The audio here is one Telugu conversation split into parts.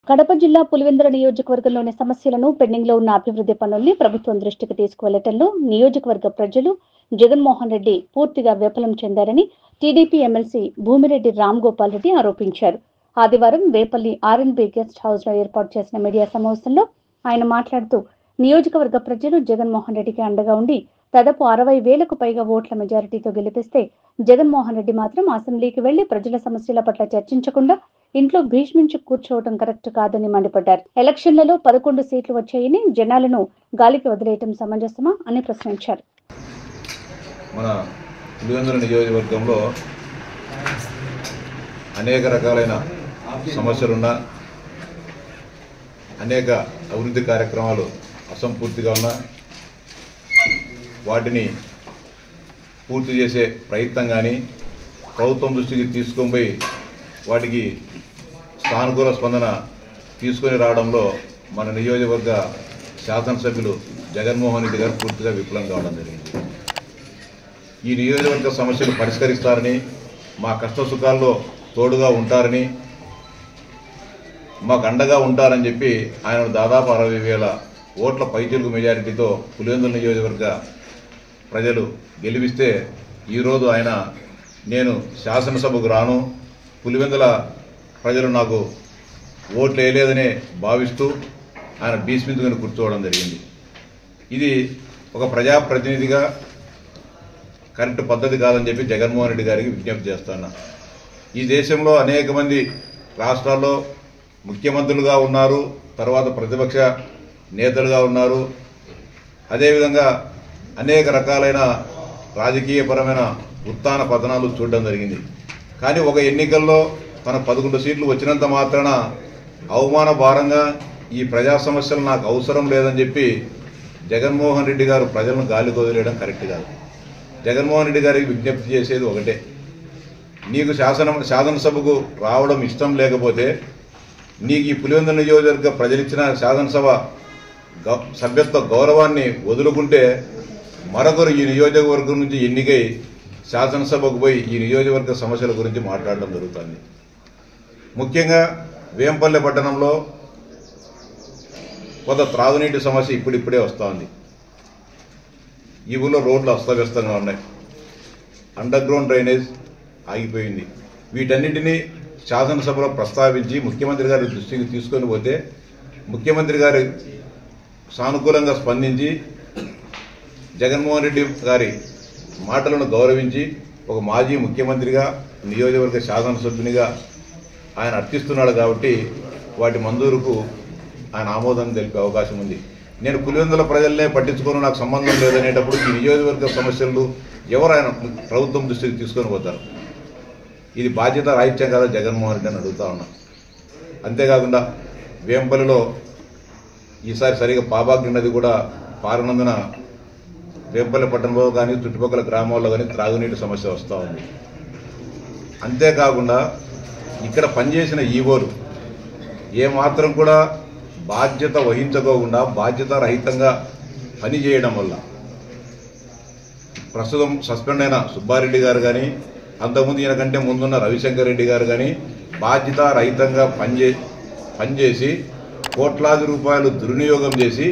కడప జిల్లా పులివెందుల నియోజకవర్గంలోని సమస్యలను పెండింగ్ లో ఉన్న అభివృద్ధి పనుల్ని ప్రభుత్వం దృష్టికి తీసుకువెళ్లటంలో నియోజకవర్గ ప్రజలు జగన్మోహన్ రెడ్డి పూర్తిగా విఫలం చెందారని టీడీపీ ఎమ్మెల్సీ భూమిరెడ్డి రామ్ గోపాల్ రెడ్డి ఆరోపించారు. ఆదివారం వేపల్లి ఆర్ఎన్బి గెస్ట్ హౌస్ లో ఏర్పాటు చేసిన మీడియా సమావేశంలో ఆయన మాట్లాడుతూ నియోజకవర్గ ప్రజలు జగన్మోహన్ రెడ్డికి అండగా ఉండి దాదాపు 60,000కు పైగా ఓట్ల మెజారిటీతో గెలిపిస్తే జగన్మోహన్ రెడ్డి మాత్రం అసెంబ్లీకి వెళ్లి ప్రజల సమస్యల పట్ల చర్చించకుండా ఇంట్లో భీష్మించి కూర్చోవడం కరెక్ట్ కాదని మండిపడ్డారు. ఎలక్షన్లలో 11 సీట్లు వచ్చాయని జనాలను గాలికి వదిలేయటం సమంజసమా అని ప్రశ్నించారు. మన పులివెందుల నియోజకవర్గంలో అనేక రకాలైన సమస్యలున్నా, అనేక అభివృద్ధి కార్యక్రమాలు అసంపూర్తిగా ఉన్నా వాటిని పూర్తి చేసే ప్రయత్నం కానీ ప్రభుత్వం దృష్టికి తీసుకొని పోయి వాటికి సానుకూల స్పందన తీసుకొని రావడంలో మన నియోజకవర్గ శాసనసభ్యులు జగన్మోహన్ రెడ్డి గారు పూర్తిగా విఫలం కావడం జరిగింది. ఈ నియోజకవర్గ సమస్యలు పరిష్కరిస్తారని, మా కష్ట సుఖాల్లో తోడుగా ఉంటారని, మాకు అండగా ఉంటారని చెప్పి ఆయన దాదాపు 60,000 ఓట్ల పైచిలుకు మెజారిటీతో పులివెందుల నియోజకవర్గ ప్రజలు గెలిపిస్తే ఈరోజు ఆయన నేను శాసనసభకు రాను, పులివెందుల ప్రజలు నాకు ఓట్లు వేయలేదనే భావిస్తూ ఆయన భీష్మించుకొని కూర్చోవడం జరిగింది. ఇది ఒక ప్రజాప్రతినిధిగా కరెక్ట్ పద్ధతి కాదని చెప్పి జగన్మోహన్ రెడ్డి గారికి విజ్ఞప్తి చేస్తున్నా. ఈ దేశంలో అనేక మంది రాష్ట్రాల్లో ముఖ్యమంత్రులుగా ఉన్నారు, తర్వాత ప్రతిపక్ష నేతలుగా ఉన్నారు, అదేవిధంగా అనేక రకాలైన రాజకీయపరమైన ఉత్థాన పతనాలు చూడడం జరిగింది. కానీ ఒక ఎన్నికల్లో తన 11 సీట్లు వచ్చినంత మాత్రాన అవమాన భారంగా ఈ ప్రజా సమస్యలు నాకు అవసరం లేదని చెప్పి జగన్మోహన్ రెడ్డి గారు ప్రజలను గాలికి వదిలేయడం కరెక్ట్ కాదు. జగన్మోహన్ రెడ్డి గారికి విజ్ఞప్తి చేసేది ఒకటే, నీకు శాసనసభకు రావడం ఇష్టం లేకపోతే నీకు ఈ పులివెందుల నియోజకవర్గ ప్రజలిచ్చిన శాసనసభ సభ్యత్వ గౌరవాన్ని వదులుకుంటే మరొకరు ఈ నియోజకవర్గం నుంచి ఎన్నికై శాసనసభకు పోయి ఈ నియోజకవర్గ సమస్యల గురించి మాట్లాడడం జరుగుతుంది. ముఖ్యంగా వేంపల్లె పట్టణంలో కొంత త్రాగునీటి సమస్య ఇప్పుడిప్పుడే వస్తోంది. ఈ ఊళ్ళో రోడ్లు అస్తవ్యస్తంగా ఉన్నాయి, అండర్ గ్రౌండ్ డ్రైనేజ్ ఆగిపోయింది. వీటన్నిటినీ శాసనసభలో ప్రస్తావించి ముఖ్యమంత్రి గారి దృష్టికి తీసుకొని పోతే ముఖ్యమంత్రి గారు సానుకూలంగా స్పందించి జగన్మోహన్ రెడ్డి గారి మాటలను గౌరవించి ఒక మాజీ ముఖ్యమంత్రిగా నియోజకవర్గ శాసనసభ్యునిగా ఆయన అర్థిస్తున్నాడు కాబట్టి వాటి మంజూరుకు ఆయన ఆమోదం తెలిపే అవకాశం ఉంది. నేను పులివెందుల ప్రజలనే పట్టించుకోను, నాకు సంబంధం లేదనేటప్పుడు ఈ నియోజకవర్గ సమస్యలు ఎవరు ఆయన ప్రభుత్వం దృష్టికి తీసుకొని పోతారు? ఇది బాధ్యత రాహిత్యం కదా జగన్మోహన్ రెడ్డి అని అడుగుతా ఉన్నా. అంతేకాకుండా వేంపల్లిలో ఈసారి సరిగా పాబాగ్ని నది కూడా పారనందున వేంపల్లి పట్టణంలో కానీ చుట్టుపక్కల గ్రామాల్లో కానీ త్రాగునీటి సమస్య వస్తూ ఉంది. అంతేకాకుండా ఇక్కడ పనిచేసిన ఈవోలు ఏమాత్రం కూడా బాధ్యత వహించుకోకుండా బాధ్యత రహితంగా పనిచేయడం వల్ల ప్రస్తుతం సస్పెండ్ అయిన సుబ్బారెడ్డి గారు కానీ అంతకుముందు ఈయన కంటే ముందున్న రవిశంకర్ రెడ్డి గారు కానీ బాధ్యత రహితంగా పనిచేసి కోట్లాది రూపాయలు దుర్వినియోగం చేసి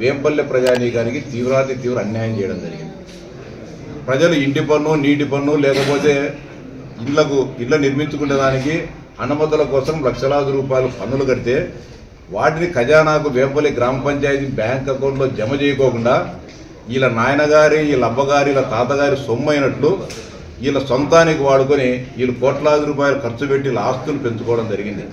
వేంపల్లె ప్రజానీకానికి తీవ్ర అన్యాయం చేయడం జరిగింది. ప్రజలు ఇంటి పన్ను, నీటి పన్ను, లేకపోతే ఇళ్ల నిర్మించుకునేదానికి అనుమతుల కోసం లక్షలాది రూపాయలు పన్నులు కడితే వాటిని ఖజానాకు వేంపల్లి గ్రామ పంచాయతీ బ్యాంక్ అకౌంట్లో జమ చేయకోకుండా వీళ్ళ నాయనగారి, వీళ్ళ అబ్బగారి, వీళ్ళ తాతగారి సొమ్మైనట్లు వీళ్ళ సొంతానికి వాడుకొని వీళ్ళు కోట్లాది రూపాయలు ఖర్చు పెట్టి ఆస్తులు పెంచుకోవడం జరిగింది.